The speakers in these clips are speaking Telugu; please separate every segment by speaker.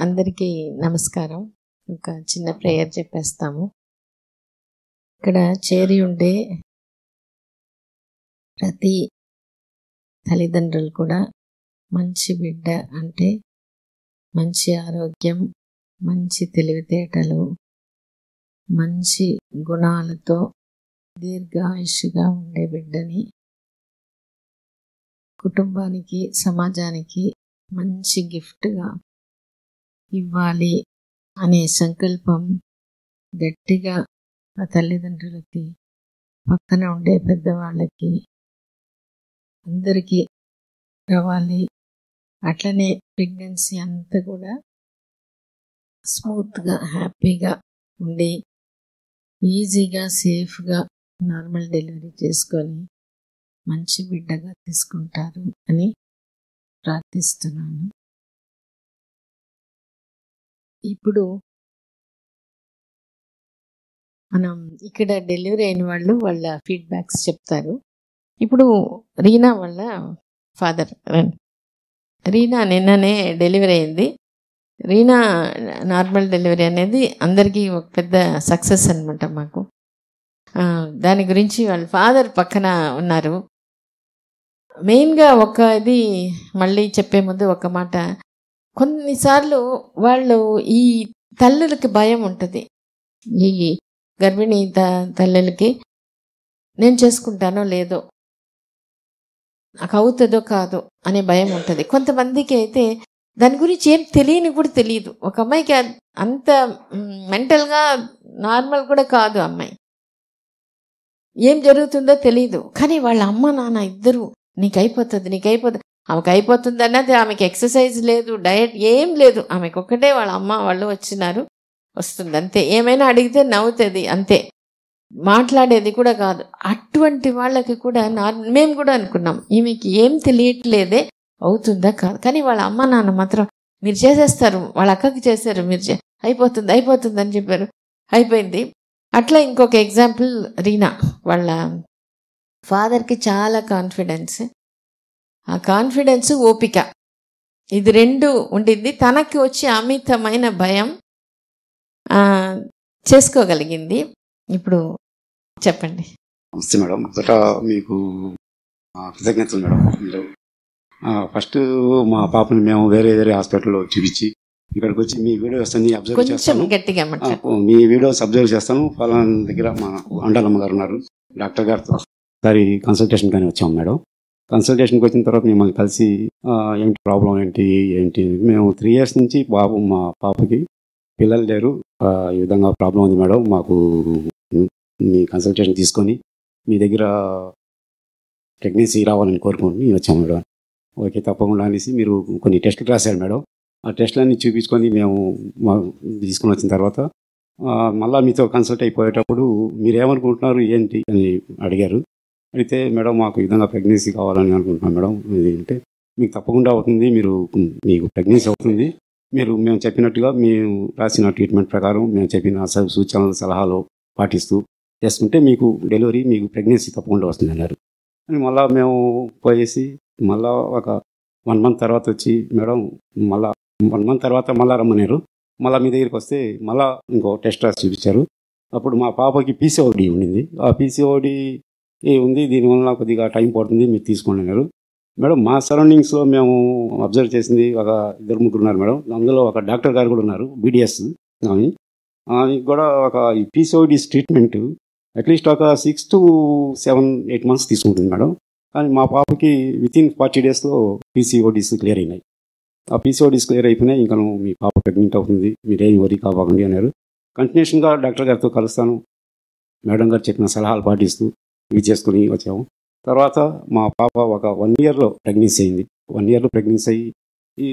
Speaker 1: అందరికీ నమస్కారం. ఒక చిన్న ప్రేయర్ చెప్పేస్తాము. ఇక్కడ చేరి ఉండే ప్రతి తల్లిదండ్రులు కూడా మంచి బిడ్డ అంటే మంచి ఆరోగ్యం, మంచి తెలివితేటలు, మంచి గుణాలతో దీర్ఘాయుష్గా ఉండే బిడ్డని కుటుంబానికి, సమాజానికి మంచి గిఫ్ట్గా ఇవ్వాలి అనే సంకల్పం గట్టిగా ఆ తల్లిదండ్రులకి, పక్కన ఉండే పెద్దవాళ్ళకి అందరికీ రావాలి. అట్లనే ప్రెగ్నెన్సీ అంతా కూడా స్మూత్గా, హ్యాపీగా ఉండి ఈజీగా, సేఫ్గా నార్మల్ డెలివరీ చేసుకొని మంచి బిడ్డగా తీసుకుంటారు అని ప్రార్థిస్తున్నాను. ఇప్పుడు మనం ఇక్కడ డెలివరీ అయిన వాళ్ళు వాళ్ళ ఫీడ్బ్యాక్స్ చెప్తారు. ఇప్పుడు రీనా వాళ్ళ ఫాదర్, రీనా నిన్ననే డెలివరీ అయింది. రీనా నార్మల్ డెలివరీ అనేది అందరికీ ఒక పెద్ద సక్సెస్ అనమాట. మాకు దాని గురించి వాళ్ళ ఫాదర్ పక్కన ఉన్నారు. మెయిన్గా ఇది మళ్ళీ చెప్పే ముందు ఒక మాట, కొన్నిసార్లు వాళ్ళు ఈ తల్లులకి భయం ఉంటుంది. ఈ గర్భిణీ తల్లులకి నేను చేసుకుంటానో లేదో, నాకు అవుతుందో కాదో అనే భయం ఉంటుంది. కొంతమందికి అయితే దాని గురించి ఏం తెలియని కూడా తెలియదు. ఒక అమ్మాయికి అంత మెంటల్గా నార్మల్ కూడా కాదు, అమ్మాయి ఏం జరుగుతుందో తెలియదు. కానీ వాళ్ళ అమ్మ నాన్న ఇద్దరు నీకు అయిపోతుంది ఆమెకు అయిపోతుంది అన్నది. ఆమెకి ఎక్సర్సైజ్ లేదు, డయట్ ఏం లేదు. ఆమెకు ఒక్కటే వాళ్ళ అమ్మ వాళ్ళు వస్తుంది అంతే. ఏమైనా అడిగితే నవ్వుతుంది అంతే, మాట్లాడేది కూడా కాదు. అటువంటి వాళ్ళకి కూడా మేము కూడా అనుకున్నాం ఈమెకి ఏం తెలియట్లేదే, అవుతుందా కాదు. కానీ వాళ్ళ అమ్మ నాన్న మాత్రం మీరు చేసేస్తారు, వాళ్ళ అక్కకి చేశారు, మీరు అయిపోతుంది అని చెప్పారు, అయిపోయింది. అట్లా ఇంకొక ఎగ్జాంపుల్ రీనా వాళ్ళ ఫాదర్కి చాలా కాన్ఫిడెన్స్. ఆ కాన్ఫిడెన్స్, ఓపిక, ఇది రెండు ఉండింది. తనకి వచ్చి అమితమైన భయం చేసుకోగలిగింది. ఇప్పుడు చెప్పండి.
Speaker 2: నమస్తే మేడం. మొదట మీకు కృతజ్ఞతలు మేడం. మీరు ఫస్ట్ మా పాపని మేము వేరే హాస్పిటల్లో చూపించి ఇక్కడికి వచ్చి మీ వీడియోస్ అన్ని అబ్జర్వ్ చేస్తాను.
Speaker 1: గట్టిగా
Speaker 2: మీ వీడియోస్ అబ్జర్వ్ చేస్తాను. ఫలానా దగ్గర మా అండాలమ్మ గారు ఉన్నారు, డాక్టర్ గారితో ఒకసారి కన్సల్టేషన్ కానీ వచ్చాము మేడం. కన్సల్టేషన్కి వచ్చిన తర్వాత మిమ్మల్ని కలిసి ఏంటి ప్రాబ్లం ఏంటి మేము 3 years నుంచి మా పాపకి పిల్లలు లేరు, ఈ విధంగా ప్రాబ్లం ఉంది మేడం, మాకు మీ కన్సల్టేషన్ తీసుకొని మీ దగ్గర ప్రెగ్నెన్సీ రావాలని కోరుకొని వచ్చాము మేడం. ఓకే తప్పకుండా అనేసి మీరు కొన్ని టెస్టులు రాశారు మేడం. ఆ టెస్టులన్నీ చూపించుకొని మేము తీసుకుని వచ్చిన తర్వాత మళ్ళీ మీతో కన్సల్ట్ అయిపోయేటప్పుడు మీరు ఏమనుకుంటున్నారు ఏంటి అని అడిగారు. అయితే మేడం మాకు ఈ విధంగా ప్రెగ్నెన్సీ కావాలని అనుకుంటున్నాం మేడం. అంటే మీకు తప్పకుండా అవుతుంది, మీకు ప్రెగ్నెన్సీ అవుతుంది. మేము చెప్పినట్టుగా మేము రాసిన ట్రీట్మెంట్ ప్రకారం మేము చెప్పిన సూచనలు సలహాలు పాటిస్తూ చేసుకుంటే మీకు ప్రెగ్నెన్సీ తప్పకుండా వస్తుంది అన్నారు. అని మళ్ళీ మేము పోయేసి మళ్ళీ ఒక 1 month తర్వాత వచ్చి మేడం మళ్ళీ 1 month తర్వాత మళ్ళీ రమ్మన్నారు. మళ్ళీ మీ దగ్గరికి వస్తే మళ్ళీ ఇంకో టెస్ట్ రాసి చూపించారు. అప్పుడు మా పాపకి PCOD ఉండింది. ఆ PCOD ఉంది, దీనివల్ల కొద్దిగా టైం పడుతుంది, మీరు తీసుకోండి అన్నారు. మేడం మా సరౌండింగ్స్లో మేము అబ్జర్వ్ చేసింది ఒక 2-3 ఉన్నారు మేడం. అందులో ఒక డాక్టర్ గారు కూడా ఉన్నారు, BDS ఆమె కూడా ఒక ఈ PCOD ట్రీట్మెంట్ అట్లీస్ట్ ఒక 6 to 7-8 months తీసుకుంటుంది మేడం. కానీ మా పాపకి వితిన్ 40 daysలో PCODs క్లియర్ అయినాయి. ఆ PCODs క్లియర్ అయిపోయినాయి. ఇంకా మీ పాప ప్రెగ్నెంట్ అవుతుంది, మీరేం వరీ కావాలండి అన్నారు. కంటిన్యూషన్గా డాక్టర్ గారితో కలుస్తాను, మేడం గారు చెప్పిన సలహాలు పాటిస్తూ ఇవి చేసుకుని వచ్చాము. తర్వాత మా పాప ఒక 1 yearలో ప్రెగ్నెన్సీ అయింది. 1 yearలో ప్రెగ్నెన్సీ అయ్యి ఈ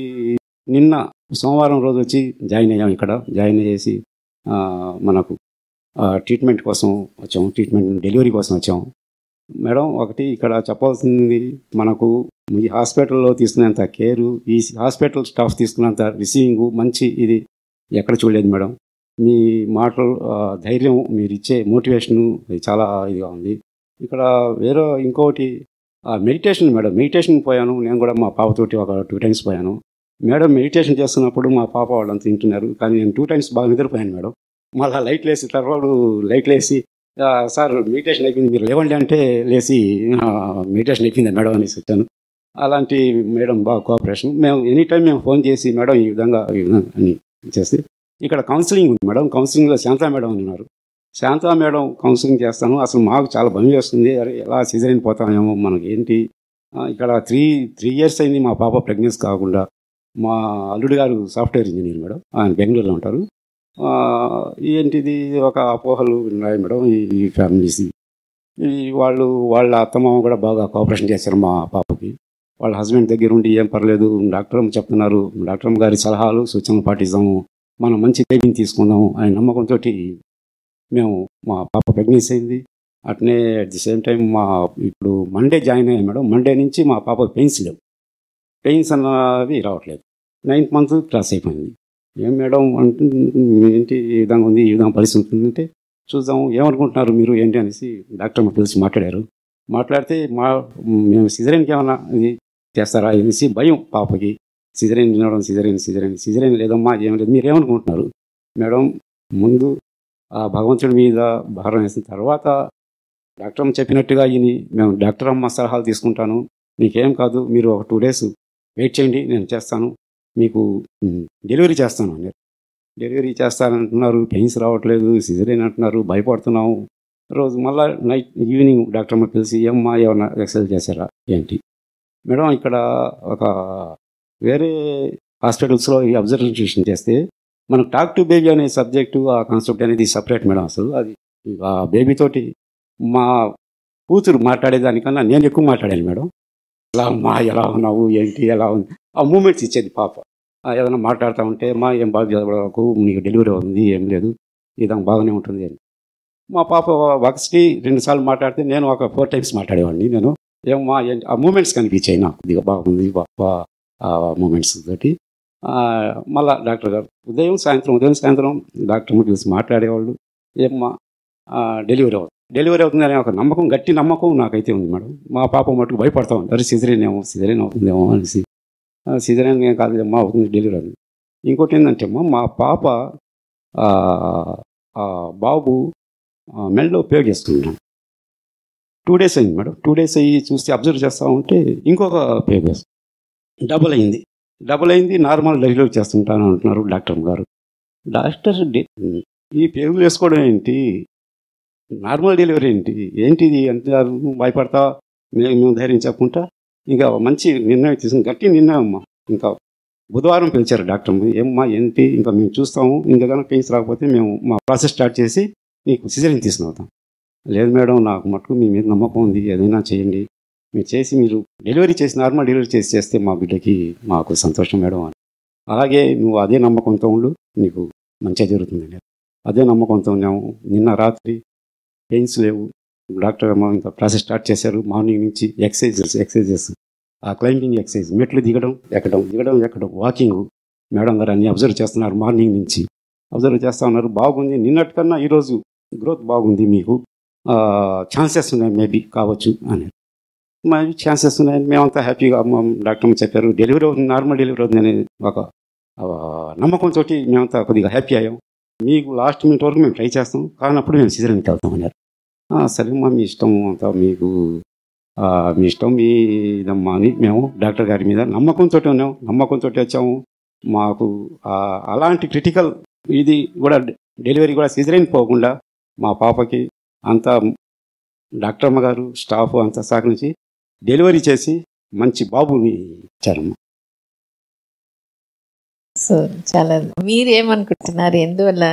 Speaker 2: నిన్న సోమవారం రోజు వచ్చి జాయిన్ అయ్యాము. ఇక్కడ జాయిన్ అయ్యేసి మనకు ట్రీట్మెంట్ కోసం వచ్చాము, డెలివరీ కోసం వచ్చాము మేడం. ఒకటి ఇక్కడ చెప్పాల్సింది, మనకు మీ హాస్పిటల్లో తీసుకునేంత కేరు, ఈ హాస్పిటల్ స్టాఫ్ తీసుకున్నంత రిసీవింగ్ మంచి ఇది ఎక్కడ చూడలేదు మేడం. మీ మాటలు, ధైర్యం, మీరు ఇచ్చే మోటివేషను చాలా ఇదిగా ఉంది. ఇక్కడ ఇంకోటి మెడిటేషన్ మేడం. మెడిటేషన్ పోయాను నేను కూడా, మా పాపతోటి ఒక 2 times పోయాను. మేడం మెడిటేషన్ చేస్తున్నప్పుడు మా పాప వాళ్ళంతా తింటున్నారు, కానీ నేను 2 టైమ్స్ బాగా నిద్రపోయాను మేడం. మళ్ళీ లైట్లు వేసి తర్వాత లైట్లు వేసి సార్ మెడిటేషన్ అయిపోయింది మీరు లేవండి అంటే లేచి మెడిటేషన్ అయిపోయింది మేడం అనేసి వచ్చాను. అలాంటి మేడం బాగా కోఆపరేషన్. మేము ఎనీ టైం మేము ఫోన్ చేసి మేడం ఈ విధంగా అని చేసి ఇక్కడ కౌన్సిలింగ్ ఉంది మేడం. కౌన్సిలింగ్లో శాంతా మేడం అని ఉన్నారు. శాంతా మేడం కౌన్సిలింగ్ చేస్తాను. అసలు మాకు చాలా భయం వేస్తుంది, అరే ఎలా సిజరైన్ పోతామేమో మనకి ఏంటి. ఇక్కడ 3 years అయింది మా పాప ప్రెగ్నెన్సీ కాకుండా. మా అల్లుడు గారు సాఫ్ట్వేర్ ఇంజనీర్ మేడం, ఆయన బెంగళూరులో ఉంటారు. ఏంటిది ఒక అపోహలు ఉన్నాయి మేడం ఈ ఫ్యామిలీస్. వాళ్ళ అత్తమామ కూడా బాగా కోఆపరేషన్ చేశారు మా పాపకి. వాళ్ళ హస్బెండ్ దగ్గర ఉండి ఏం పర్లేదు, డాక్టర్ అమ్మ చెప్తున్నారు, డాక్టర్ అమ్మ గారి సలహాలు సూచనలు పాటిస్తాము, మనం మంచి బేబీని తీసుకుందాము అనే నమ్మకంతో మేము మా పాప ప్రెగ్నెన్సీ అయింది. అట్నే అట్ ది సేమ్ టైం ఇప్పుడు మండే జాయిన్ అయ్యాం మేడం. మండే నుంచి మా పాప పెయిన్స్ లేవు, పెయిన్స్ అన్నవి రావట్లేదు. 9th month క్రాస్ అయిపోయింది. ఏం మేడం అంటే ఏంటి ఈ విధంగా ఉంది, ఈ విధంగా పరిస్థితి ఉంటుందంటే చూద్దాం ఏమనుకుంటున్నారు మీరు ఏంటి అనేసి డాక్టర్ అమ్మ పిలిచి మాట్లాడారు. మాట్లాడితే మేము సిజరైన్కి ఏమన్నా ఇది చేస్తారా అనేసి భయం పాపకి. సిజరైన్ వినడం, సిజరైన్ లేదమ్మా ఏం లేదు, మీరు ఏమనుకుంటున్నారు మేడం. ముందు ఆ భగవంతుడి మీద భారం వేసిన తర్వాత డాక్టర్ అమ్మ చెప్పినట్టుగా మేము డాక్టర్ అమ్మ సలహాలు తీసుకుంటాను, మీకేం కాదు, మీరు ఒక 2 days వెయిట్ చేయండి, నేను చేస్తాను, మీకు డెలివరీ చేస్తాను అన్నారు. డెలివరీ చేస్తానంటున్నారు, పెయిన్స్ రావట్లేదు, సిజరైన్ అంటున్నారు, భయపడుతున్నాము. రోజు మళ్ళీ ఈవినింగ్ డాక్టర్ అమ్మ పిలిచి ఏమ్మా ఏమన్నా ఎక్సర్సైజ్ చేశారా ఏంటి మేడం. ఇక్కడ ఒక వేరే హాస్పిటల్స్లో ఈ అబ్జర్వేషన్ చేస్తే మనకు టాక్ టు బేబీ అనే సబ్జెక్టు, ఆ కాన్సెప్ట్ అనేది సపరేట్ మేడం. అసలు అది ఆ బేబీతోటి మా కూతురు మాట్లాడేదానికన్నా నేను ఎక్కువ మాట్లాడాను మేడం. ఎలా అమ్మా ఎలా ఉన్నావు ఏంటి ఎలా ఉంది ఆ మూమెంట్స్ ఇచ్చేది పాప. ఏదైనా మాట్లాడుతూ ఉంటే మా ఏం బాగా చదవకు, నీకు డెలివరీ అవుతుంది, ఏం లేదు, ఇదంతా బాగానే ఉంటుంది అని. మా పాప ఒకటి 2 సార్లు మాట్లాడితే నేను ఒక 4 times మాట్లాడేవాడిని. నేను ఏమమ్మా ఏంటి ఆ మూమెంట్స్ కనిపించాయి నాకు, కొద్దిగా బాగుంది పాప ఆ మూమెంట్స్ తోటి. మళ్ళా డాక్టర్ గారు ఉదయం సాయంత్రం డాక్టర్ పిలిచి మాట్లాడేవాళ్ళు. ఏమ్మా డెలివరీ అవుతుంది అనే ఒక నమ్మకం, గట్టి నమ్మకం నాకైతే ఉంది మేడం. మా పాప మటుకు భయపడతా ఉంది, అరే సిజరైన్ అవుతుందేమో అనేసి. సిజరైన్ ఏం కాదు అమ్మా అవుతుంది డెలివరీ అవుతుంది. ఇంకోటి ఏంటంటే అమ్మా మా పాప బాబు మెడలో ఉపయోగిస్తున్నాను. 2 days అయింది మేడం. 2 days అయ్యి చూస్తే అబ్జర్వ్ చేస్తూ ఉంటే ఇంకొక ఉపయోగం డబుల్ అయింది. నార్మల్ డెలివరీ చేస్తుంటాను అంటున్నారు డాక్టర్ గారు. డాక్టర్ ఈ పేగులు వేసుకోవడం ఏంటి, నార్మల్ డెలివరీ ఏంటిది అంటారు. భయపడతా మేము ధైర్యం చెప్పుకుంటా ఇంకా మంచి నిర్ణయం తీసుకుని, గట్టి నిర్ణయం అమ్మా. ఇంకా బుధవారం పిలిచారు డాక్టర్. ఏమ్మా ఏంటి, ఇంకా మేము చూస్తాము, ఇంకా కనుక పెయిన్స్ రాకపోతే మేము మా ప్రాసెస్ స్టార్ట్ చేసి నీకు సిజరైన్ తీసుకుని. లేదు మేడం, నాకు మటుకు మీ మీద నమ్మకం ఉంది, ఏదైనా చేయండి, మీరు డెలివరీ చేసి నార్మల్ డెలివరీ చేస్తే మా బిడ్డకి మాకు సంతోషం మేడం అని. అలాగే నువ్వు అదే నమ్మకంతో ఉండు, నీకు మంచిగా జరుగుతుందండి. అదే నమ్మకంతో ఉన్నాము. నిన్న రాత్రి పెయిన్స్ లేవు. డాక్టర్ ఇంకా ప్రాసెస్ స్టార్ట్ చేశారు. మార్నింగ్ నుంచి ఎక్సర్సైజెస్ ఆ క్లైంబింగ్ ఎక్సర్సైజ్, మెట్లు దిగడం ఎక్కడం వాకింగ్. మేడం గారు అన్ని అబ్జర్వ్ చేస్తున్నారు, మార్నింగ్ నుంచి అబ్జర్వ్ చేస్తూ ఉన్నారు. బాగుంది, నిన్నటికన్నా ఈరోజు గ్రోత్ బాగుంది, మీకు ఛాన్సెస్ ఉన్నాయి, మేబీ కావచ్చు అని. మరి ఛాన్సెస్ ఉన్నాయని మేమంతా హ్యాపీగా డాక్టర్ చెప్పారు. డెలివరీ అవుతుంది, నార్మల్ డెలివరీ అవుతుంది అనే ఒక నమ్మకంతో మేమంతా కొద్దిగా హ్యాపీ అయ్యాం. మీకు లాస్ట్ మినిట్ వరకు మేము ట్రై చేస్తాం, కానప్పుడు మేము సిజరైన్కి వెళ్తాం అన్నారు. సరేమ్మా మీ ఇష్టం అంతా, మీ ఇష్టం మీ ఇదమ్మా అని మేము డాక్టర్ గారి మీద నమ్మకంతో వచ్చాము. మాకు అలాంటి క్రిటికల్ ఇది కూడా డెలివరీ కూడా సిజరైన్ పోకుండా మా పాపకి అంతా డాక్టర్ అమ్మ గారు స్టాఫ్ అంతా సహకరించి డెలివరీ చేసి మంచి బాబుని ఇచ్చారమ్మా.
Speaker 1: సో చాలా మీరేమనుకుంటున్నారు, ఎందువల్ల?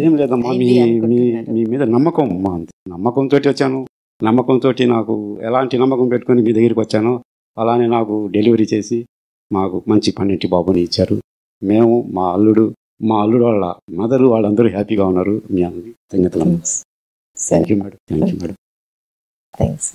Speaker 2: ఏం లేదమ్మా, మీ మీద నమ్మకం అమ్మా, అంతే. నమ్మకంతో వచ్చాను, నమ్మకంతో నాకు ఎలాంటి నమ్మకం పెట్టుకొని మీ దగ్గరికి వచ్చానో అలానే నాకు డెలివరీ చేసి మాకు మంచి 12 బాబుని ఇచ్చారు. మేము మా అల్లుడు వాళ్ళ మదరు వాళ్ళందరూ హ్యాపీగా ఉన్నారు. మీ ధన్యవాదాలు. Thank you madam.
Speaker 1: థ్యాంక్స్.